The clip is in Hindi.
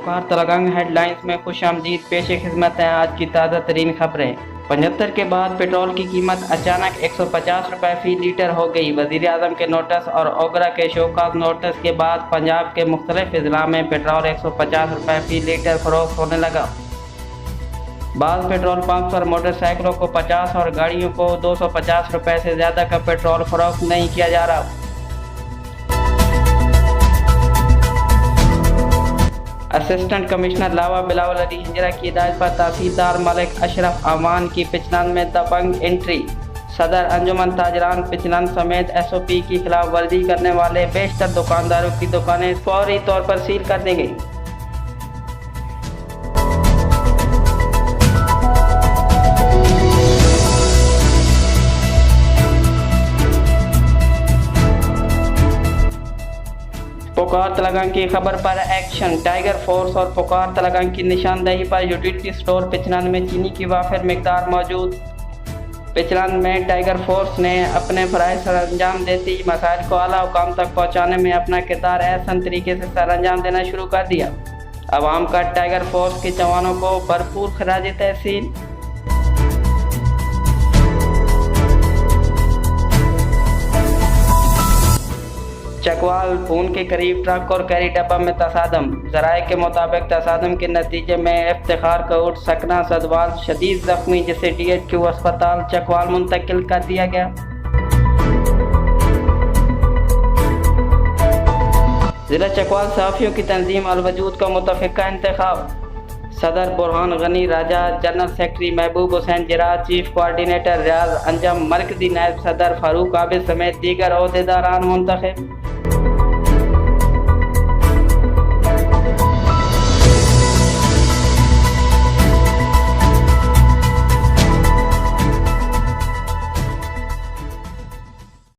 पुकार तलगंग हेडलाइंस में खुशामदीद पेश खिदमत हैं आज की ताज़ा तरीन खबरें। 75 के बाद पेट्रोल की कीमत अचानक 150 रुपये फी लीटर हो गई। वज़ीर आज़म के नोटिस और ओगरा के शोकाज नोटिस के बाद पंजाब के मुख्तलिफ अजला में पेट्रोल 150 रुपये फी लीटर फरोख्त होने लगा। बाज़ पेट्रोल पंप पर मोटरसाइकिलों को 50 और गाड़ियों को 250 रुपये से ज़्यादा का पेट्रोल फरोख्त नहीं किया जा रहा। असिस्टेंट कमिश्नर लावा बिलावल अली हिजरा की हिदायत पर तहसीलदार मलिक अशरफ अमान की 95 में दबंग एंट्री। सदर अंजुमन ताजरान 95 समेत SOP की खिलाफ वर्जी करने वाले बेशतर दुकानदारों की दुकानें फौरी तौर पर सील कर दी गई। पुकार तलगंग की खबर पर एक्शन। टाइगर फोर्स और पुकार तलगंग की निशानदेही पर यूटिलिटी स्टोर 95 में चीनी की वाफिर मिकदार मौजूद। 95 में टाइगर फोर्स ने अपने फ़राइज़ सर अंजाम देती मसाइल को आला हुकाम तक पहुँचाने में अपना किरदार एहसन तरीके से सर अंजाम देना शुरू कर दिया। अवाम का टाइगर फोर्स के जवानों को भरपूर खराज तहसीन। चकवाल पून के करीब ट्रक और कैरी डब्बा में तसादम। ज़राए के मुताबिक तसादम के नतीजे में इफ्तिखार कौर सकना सदवाल शदीद जख्मी, जिसे DHQ अस्पताल चकवाल मुंतकिल कर दिया गया। ज़िला चकवाल सहाफ़ियों की तंजीम अल वजूद का मुतफ़िक़ा इंतखाब। सदर बुरहान गनी राजा, जनरल सेक्रेटरी महबूब हुसैन जिरा, चीफ कोऑर्डिनेटर रियाज अंजम, मरकज़ी नायब सदर फारूक आबिद समेत दीगर ओहदेदारान मुंतखब।